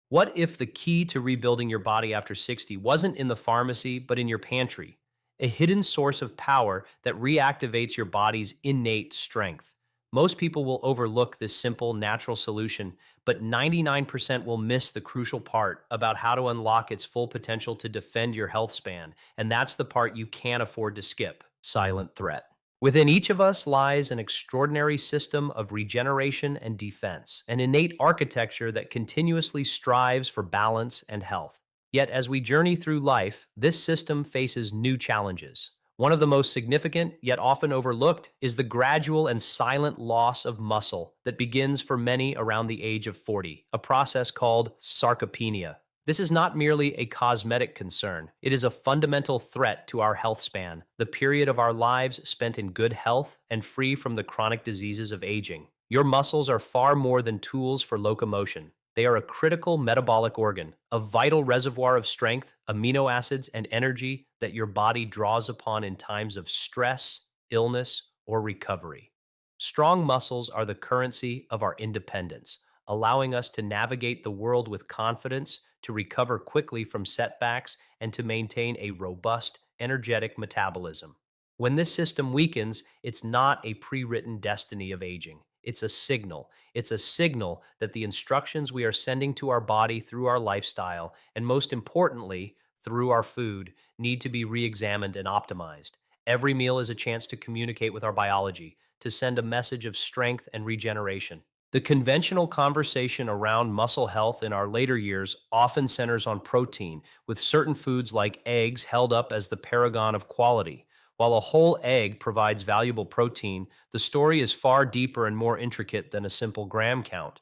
What if the key to rebuilding your body after 60 wasn't in the pharmacy, but in your pantry? A hidden source of power that reactivates your body's innate strength. Most people will overlook this simple, natural solution, but 99% will miss the crucial part about how to unlock its full potential to defend your health span. And that's the part you can't afford to skip: silent threat. Within each of us lies an extraordinary system of regeneration and defense, an innate architecture that continuously strives for balance and health. Yet, as we journey through life, this system faces new challenges. One of the most significant, yet often overlooked, is the gradual and silent loss of muscle that begins for many around the age of 40, a process called sarcopenia. This is not merely a cosmetic concern. It is a fundamental threat to our health span, the period of our lives spent in good health and free from the chronic diseases of aging. Your muscles are far more than tools for locomotion. They are a critical metabolic organ, a vital reservoir of strength, amino acids, and energy that your body draws upon in times of stress, illness, or recovery. Strong muscles are the currency of our independence, allowing us to navigate the world with confidence, to recover quickly from setbacks, and to maintain a robust, energetic metabolism. When this system weakens, it's not a pre written destiny of aging. It's a signal. It's a signal that the instructions we are sending to our body through our lifestyle, and most importantly, through our food, need to be re examined and optimized. Every meal is a chance to communicate with our biology, to send a message of strength and regeneration. The conventional conversation around muscle health in our later years often centers on protein, with certain foods like eggs held up as the paragon of quality. While a whole egg provides valuable protein, the story is far deeper and more intricate than a simple gram count.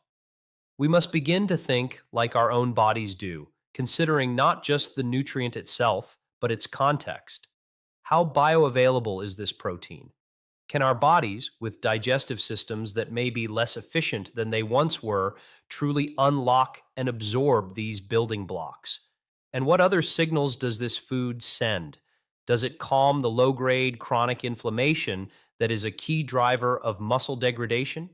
We must begin to think like our own bodies do, considering not just the nutrient itself, but its context. How bioavailable is this protein? Can our bodies, with digestive systems that may be less efficient than they once were, truly unlock and absorb these building blocks? And what other signals does this food send? Does it calm the low grade chronic inflammation that is a key driver of muscle degradation?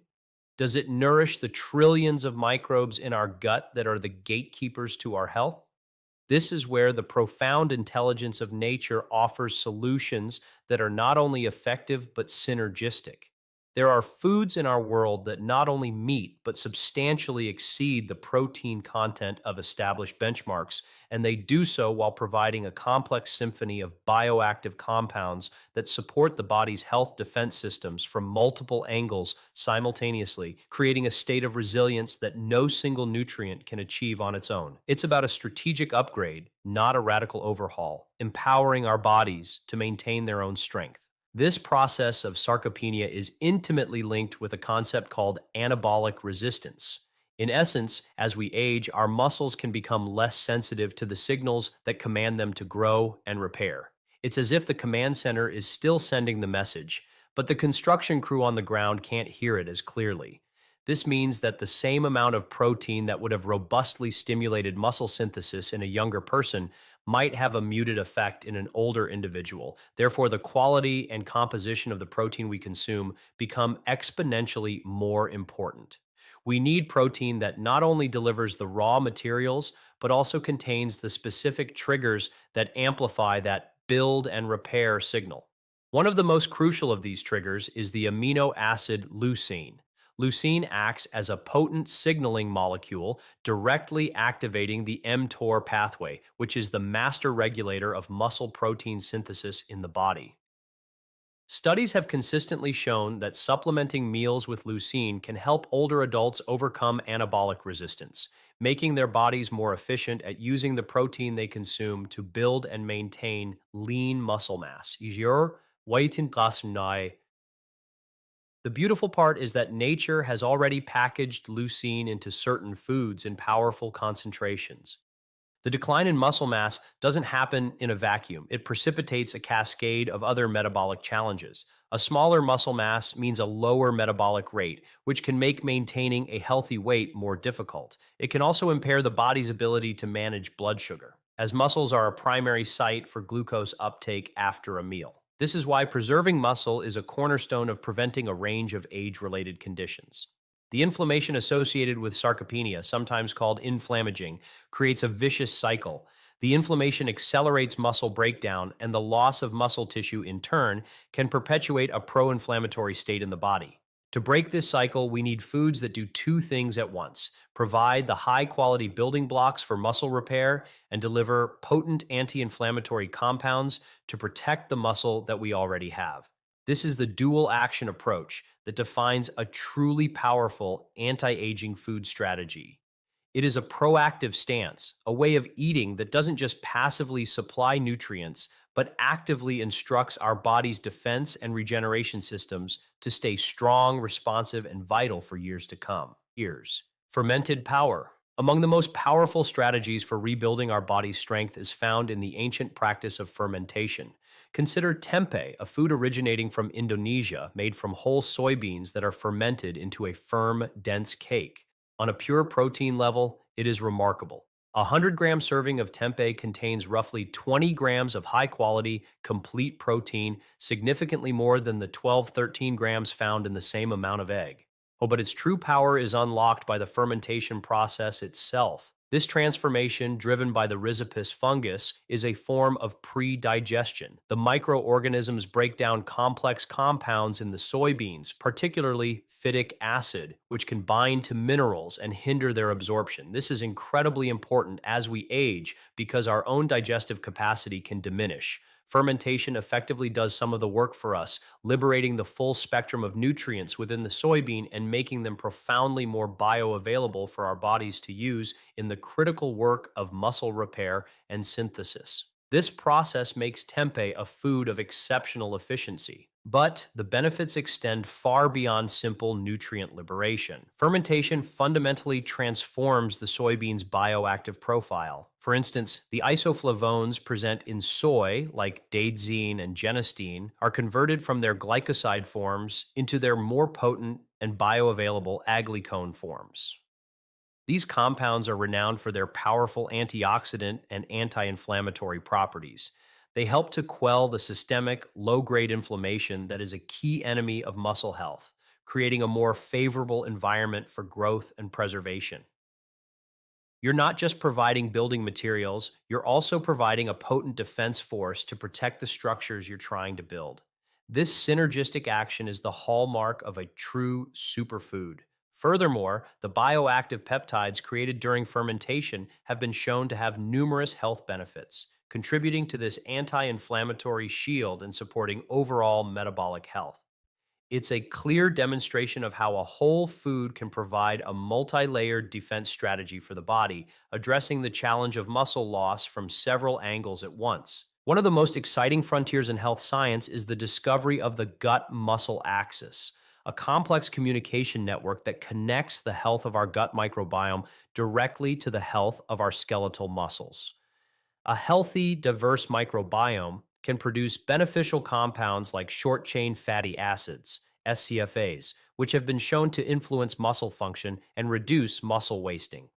Does it nourish the trillions of microbes in our gut that are the gatekeepers to our health? This is where the profound intelligence of nature offers solutions that are not only effective but synergistic. There are foods in our world that not only meet but substantially exceed the protein content of established benchmarks, and they do so while providing a complex symphony of bioactive compounds that support the body's health defense systems from multiple angles simultaneously, creating a state of resilience that no single nutrient can achieve on its own. It's about a strategic upgrade, not a radical overhaul, empowering our bodies to maintain their own strength. This process of sarcopenia is intimately linked with a concept called anabolic resistance. In essence, as we age, our muscles can become less sensitive to the signals that command them to grow and repair. It's as if the command center is still sending the message, but the construction crew on the ground can't hear it as clearly. This means that the same amount of protein that would have robustly stimulated muscle synthesis in a younger person might have a muted effect in an older individual. Therefore, the quality and composition of the protein we consume become exponentially more important. We need protein that not only delivers the raw materials, but also contains the specific triggers that amplify that build and repair signal. One of the most crucial of these triggers is the amino acid leucine. Leucine acts as a potent signaling molecule, directly activating the mTOR pathway, which is the master regulator of muscle protein synthesis in the body. Studies have consistently shown that supplementing meals with leucine can help older adults overcome anabolic resistance, making their bodies more efficient at using the protein they consume to build and maintain lean muscle mass. The beautiful part is that nature has already packaged leucine into certain foods in powerful concentrations. The decline in muscle mass doesn't happen in a vacuum. It precipitates a cascade of other metabolic challenges. A smaller muscle mass means a lower metabolic rate, which can make maintaining a healthy weight more difficult. It can also impair the body's ability to manage blood sugar, as muscles are a primary site for glucose uptake after a meal. This is why preserving muscle is a cornerstone of preventing a range of age related conditions. The inflammation associated with sarcopenia, sometimes called inflammaging, creates a vicious cycle. The inflammation accelerates muscle breakdown, and the loss of muscle tissue, in turn, can perpetuate a pro inflammatory state in the body. To break this cycle, we need foods that do two things at once: provide the high quality building blocks for muscle repair and deliver potent anti inflammatory compounds to protect the muscle that we already have. This is the dual action approach that defines a truly powerful anti aging food strategy. It is a proactive stance, a way of eating that doesn't just passively supply nutrients, but actively instructs our body's defense and regeneration systems to stay strong, responsive, and vital for years to come. Years. Fermented power. Among the most powerful strategies for rebuilding our body's strength is found in the ancient practice of fermentation. Consider tempeh, a food originating from Indonesia, made from whole soybeans that are fermented into a firm, dense cake. On a pure protein level, it is remarkable. A 100-gram serving of tempeh contains roughly 20 grams of high-quality, complete protein, significantly more than the 12-13 grams found in the same amount of egg. Oh, but its true power is unlocked by the fermentation process itself. This transformation, driven by the rhizopus fungus, is a form of pre-digestion. The microorganisms break down complex compounds in the soybeans, particularly phytic acid, which can bind to minerals and hinder their absorption. This is incredibly important as we age because our own digestive capacity can diminish. Fermentation effectively does some of the work for us, liberating the full spectrum of nutrients within the soybean and making them profoundly more bioavailable for our bodies to use in the critical work of muscle repair and synthesis. This process makes tempeh a food of exceptional efficiency. But the benefits extend far beyond simple nutrient liberation. Fermentation fundamentally transforms the soybean's bioactive profile. For instance, the isoflavones present in soy, like daidzein and genistein, are converted from their glycoside forms into their more potent and bioavailable aglycone forms. These compounds are renowned for their powerful antioxidant and anti-inflammatory properties. They help to quell the systemic, low-grade inflammation that is a key enemy of muscle health, creating a more favorable environment for growth and preservation. You're not just providing building materials, you're also providing a potent defense force to protect the structures you're trying to build. This synergistic action is the hallmark of a true superfood. Furthermore, the bioactive peptides created during fermentation have been shown to have numerous health benefits, contributing to this anti inflammatory shield and supporting overall metabolic health. It's a clear demonstration of how a whole food can provide a multi layered defense strategy for the body, addressing the challenge of muscle loss from several angles at once. One of the most exciting frontiers in health science is the discovery of the gut muscle axis, a complex communication network that connects the health of our gut microbiome directly to the health of our skeletal muscles. A healthy, diverse microbiome can produce beneficial compounds like short chain fatty acids, SCFAs, which have been shown to influence muscle function and reduce muscle wasting.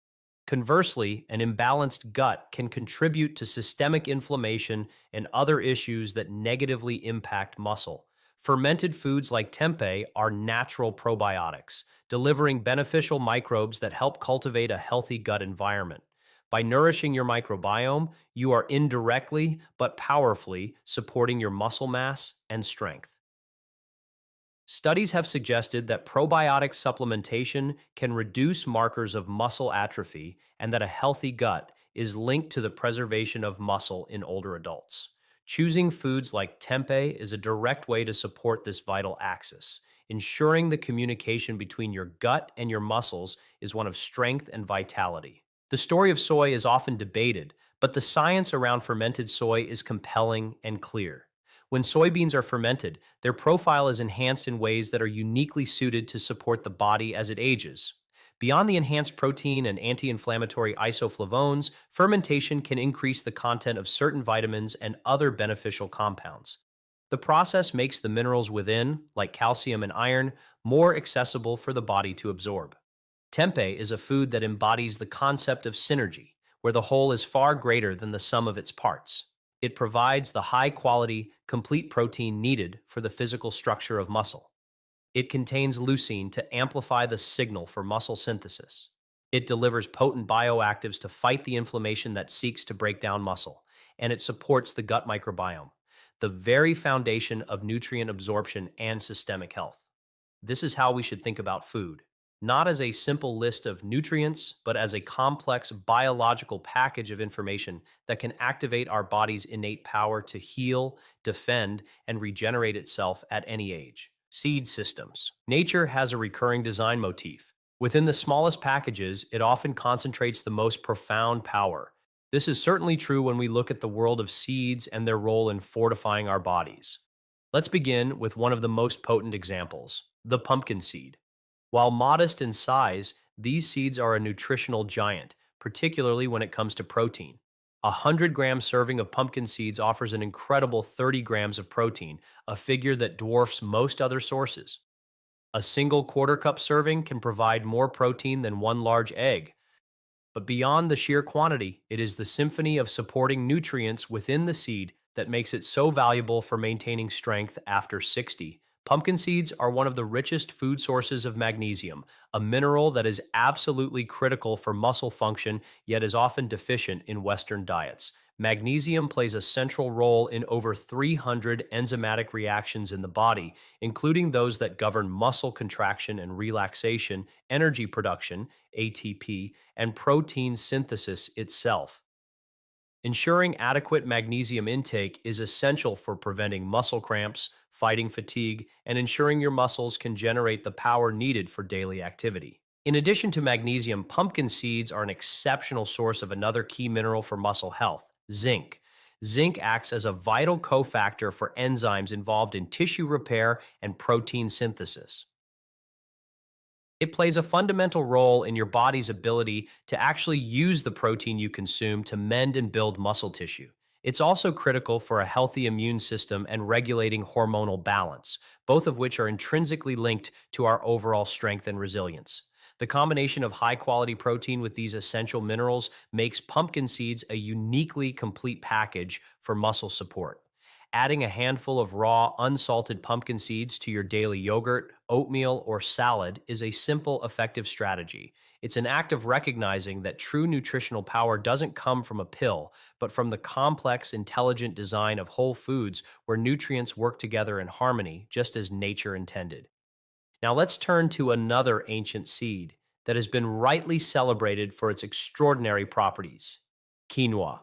Conversely, an imbalanced gut can contribute to systemic inflammation and other issues that negatively impact muscle. Fermented foods like tempeh are natural probiotics, delivering beneficial microbes that help cultivate a healthy gut environment. By nourishing your microbiome, you are indirectly but powerfully supporting your muscle mass and strength. Studies have suggested that probiotic supplementation can reduce markers of muscle atrophy and that a healthy gut is linked to the preservation of muscle in older adults. Choosing foods like tempeh is a direct way to support this vital axis. Ensuring the communication between your gut and your muscles is one of strength and vitality. The story of soy is often debated, but the science around fermented soy is compelling and clear. When soybeans are fermented, their profile is enhanced in ways that are uniquely suited to support the body as it ages. Beyond the enhanced protein and anti-inflammatory isoflavones, fermentation can increase the content of certain vitamins and other beneficial compounds. The process makes the minerals within, like calcium and iron, more accessible for the body to absorb. Tempeh is a food that embodies the concept of synergy, where the whole is far greater than the sum of its parts. It provides the high-quality, complete protein needed for the physical structure of muscle. It contains leucine to amplify the signal for muscle synthesis. It delivers potent bioactives to fight the inflammation that seeks to break down muscle, and it supports the gut microbiome, the very foundation of nutrient absorption and systemic health. This is how we should think about food, not as a simple list of nutrients, but as a complex biological package of information that can activate our body's innate power to heal, defend, and regenerate itself at any age. Seed systems. Nature has a recurring design motif. Within the smallest packages, it often concentrates the most profound power. This is certainly true when we look at the world of seeds and their role in fortifying our bodies. Let's begin with one of the most potent examples, the pumpkin seed. While modest in size, these seeds are a nutritional giant, particularly when it comes to protein. A 100-gram serving of pumpkin seeds offers an incredible 30 grams of protein, a figure that dwarfs most other sources. A single quarter cup serving can provide more protein than one large egg. But beyond the sheer quantity, it is the symphony of supporting nutrients within the seed that makes it so valuable for maintaining strength after 60. Pumpkin seeds are one of the richest food sources of magnesium, a mineral that is absolutely critical for muscle function, yet is often deficient in Western diets. Magnesium plays a central role in over 300 enzymatic reactions in the body, including those that govern muscle contraction and relaxation, energy production, ATP, and protein synthesis itself. Ensuring adequate magnesium intake is essential for preventing muscle cramps, fighting fatigue, and ensuring your muscles can generate the power needed for daily activity. In addition to magnesium, pumpkin seeds are an exceptional source of another key mineral for muscle health, zinc. Zinc acts as a vital cofactor for enzymes involved in tissue repair and protein synthesis. It plays a fundamental role in your body's ability to actually use the protein you consume to mend and build muscle tissue. It's also critical for a healthy immune system and regulating hormonal balance, both of which are intrinsically linked to our overall strength and resilience. The combination of high quality protein with these essential minerals makes pumpkin seeds a uniquely complete package for muscle support. Adding a handful of raw, unsalted pumpkin seeds to your daily yogurt, oatmeal, or salad is a simple, effective strategy. It's an act of recognizing that true nutritional power doesn't come from a pill, but from the complex, intelligent design of whole foods where nutrients work together in harmony, just as nature intended. Now let's turn to another ancient seed that has been rightly celebrated for its extraordinary properties, quinoa.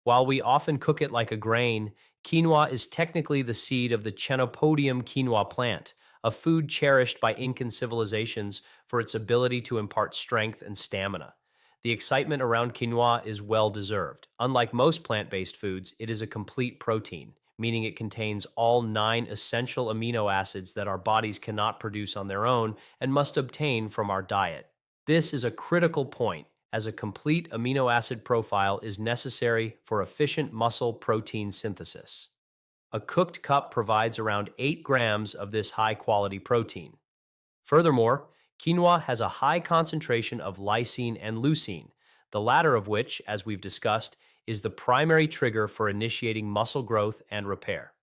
While we often cook it like a grain, quinoa is technically the seed of the Chenopodium quinoa plant, a food cherished by Incan civilizations for its ability to impart strength and stamina. The excitement around quinoa is well deserved. Unlike most plant based foods, it is a complete protein, meaning it contains all 9 essential amino acids that our bodies cannot produce on their own and must obtain from our diet. This is a critical point, as a complete amino acid profile is necessary for efficient muscle protein synthesis. A cooked cup provides around 8 grams of this high quality protein. Furthermore, quinoa has a high concentration of lysine and leucine, the latter of which, as we've discussed, is the primary trigger for initiating muscle growth and repair.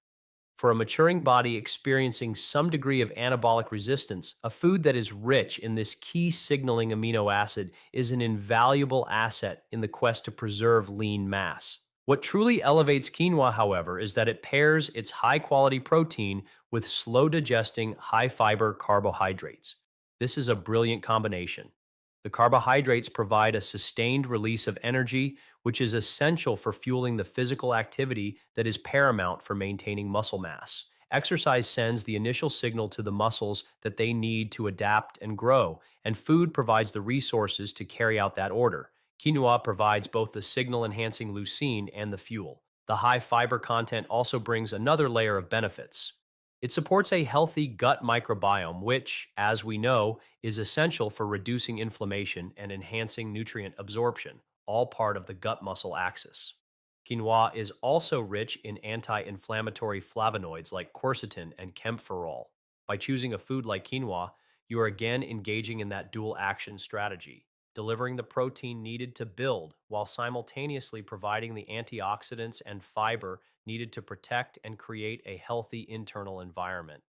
For a maturing body experiencing some degree of anabolic resistance, a food that is rich in this key signaling amino acid is an invaluable asset in the quest to preserve lean mass. What truly elevates quinoa, however, is that it pairs its high quality protein with slow digesting, high fiber carbohydrates. This is a brilliant combination. The carbohydrates provide a sustained release of energy, which is essential for fueling the physical activity that is paramount for maintaining muscle mass. Exercise sends the initial signal to the muscles that they need to adapt and grow, and food provides the resources to carry out that order. Quinoa provides both the signal enhancing leucine and the fuel. The high fiber content also brings another layer of benefits. It supports a healthy gut microbiome, which, as we know, is essential for reducing inflammation and enhancing nutrient absorption, all part of the gut muscle axis. Quinoa is also rich in anti inflammatory flavonoids like quercetin and camphorol. By choosing a food like quinoa, you are again engaging in that dual action strategy, delivering the protein needed to build while simultaneously providing the antioxidants and fiber needed to protect and create a healthy internal environment.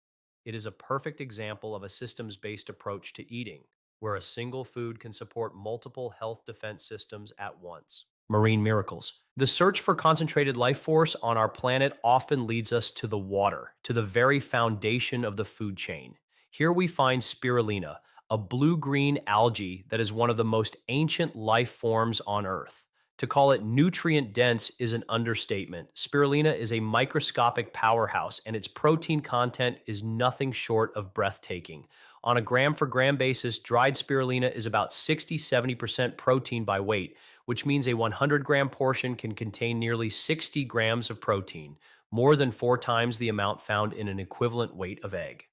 It is a perfect example of a systems-based approach to eating, where a single food can support multiple health defense systems at once. Marine miracles. The search for concentrated life force on our planet often leads us to the water, to the very foundation of the food chain. Here we find spirulina, a blue-green algae that is one of the most ancient life forms on Earth. To call it nutrient dense is an understatement. Spirulina is a microscopic powerhouse, and its protein content is nothing short of breathtaking. On a gram for gram basis, dried spirulina is about 60-70% protein by weight, which means a 100-gram portion can contain nearly 60 grams of protein, more than 4 times the amount found in an equivalent weight of egg.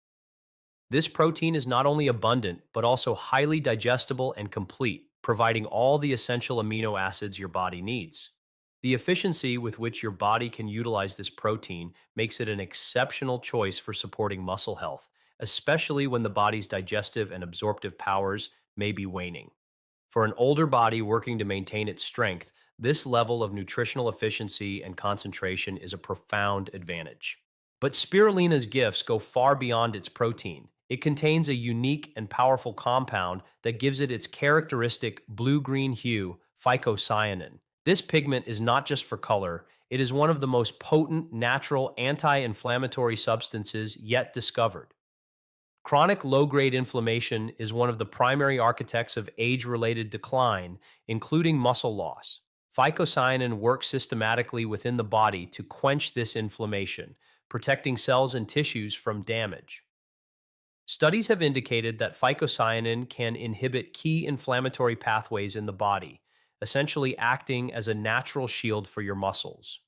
This protein is not only abundant, but also highly digestible and complete, providing all the essential amino acids your body needs. The efficiency with which your body can utilize this protein makes it an exceptional choice for supporting muscle health, especially when the body's digestive and absorptive powers may be waning. For an older body working to maintain its strength, this level of nutritional efficiency and concentration is a profound advantage. But spirulina's gifts go far beyond its protein. It contains a unique and powerful compound that gives it its characteristic blue-green hue, phycocyanin. This pigment is not just for color, it is one of the most potent natural anti-inflammatory substances yet discovered. Chronic low-grade inflammation is one of the primary architects of age-related decline, including muscle loss. Phycocyanin works systematically within the body to quench this inflammation, protecting cells and tissues from damage. Studies have indicated that phycocyanin can inhibit key inflammatory pathways in the body, essentially acting as a natural shield for your muscles.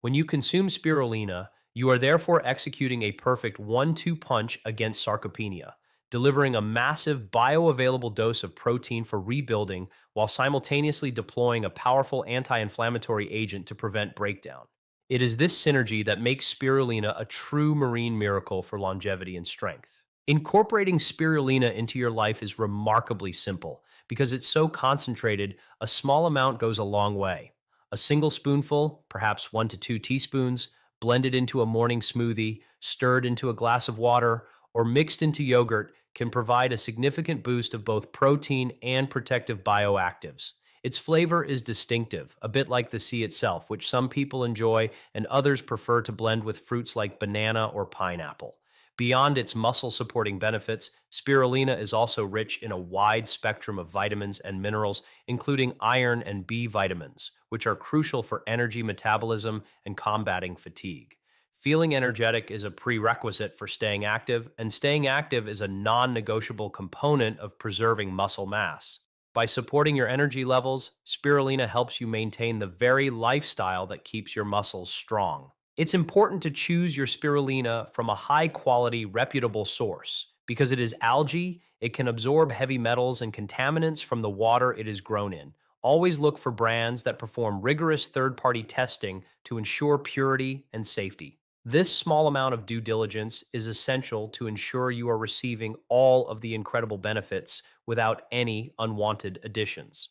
When you consume spirulina, you are therefore executing a perfect 1-2 punch against sarcopenia, delivering a massive bioavailable dose of protein for rebuilding while simultaneously deploying a powerful anti-inflammatory agent to prevent breakdown. It is this synergy that makes spirulina a true marine miracle for longevity and strength. Incorporating spirulina into your life is remarkably simple. Because it's so concentrated, a small amount goes a long way. A single spoonful, perhaps 1 to 2 teaspoons, blended into a morning smoothie, stirred into a glass of water, or mixed into yogurt can provide a significant boost of both protein and protective bioactives. Its flavor is distinctive, a bit like the sea itself, which some people enjoy and others prefer to blend with fruits like banana or pineapple. Beyond its muscle-supporting benefits, spirulina is also rich in a wide spectrum of vitamins and minerals, including iron and B vitamins, which are crucial for energy metabolism and combating fatigue. Feeling energetic is a prerequisite for staying active, and staying active is a non-negotiable component of preserving muscle mass. By supporting your energy levels, spirulina helps you maintain the very lifestyle that keeps your muscles strong. It's important to choose your spirulina from a high-quality, reputable source. Because it is algae, it can absorb heavy metals and contaminants from the water it is grown in. Always look for brands that perform rigorous third-party testing to ensure purity and safety. This small amount of due diligence is essential to ensure you are receiving all of the incredible benefits without any unwanted additions.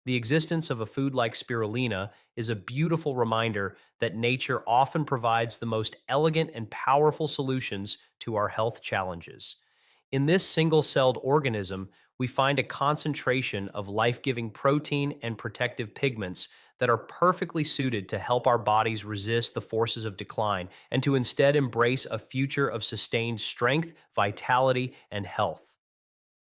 The existence of a food like spirulina is a beautiful reminder that nature often provides the most elegant and powerful solutions to our health challenges. In this single-celled organism, we find a concentration of life-giving protein and protective pigments that are perfectly suited to help our bodies resist the forces of decline and to instead embrace a future of sustained strength, vitality, and health.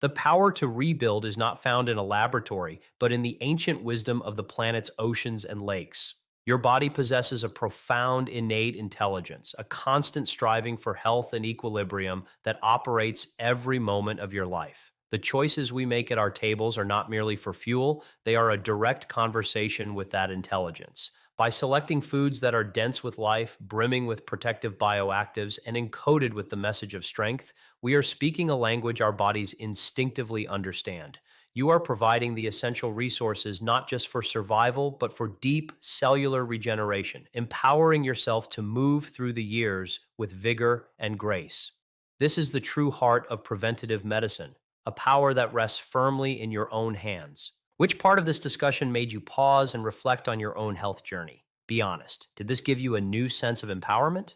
The power to rebuild is not found in a laboratory, but in the ancient wisdom of the planet's oceans and lakes. Your body possesses a profound innate intelligence, a constant striving for health and equilibrium that operates every moment of your life. The choices we make at our tables are not merely for fuel, they are a direct conversation with that intelligence. By selecting foods that are dense with life, brimming with protective bioactives, and encoded with the message of strength, we are speaking a language our bodies instinctively understand. You are providing the essential resources not just for survival, but for deep cellular regeneration, empowering yourself to move through the years with vigor and grace. This is the true heart of preventative medicine, a power that rests firmly in your own hands. Which part of this discussion made you pause and reflect on your own health journey? Be honest. Did this give you a new sense of empowerment?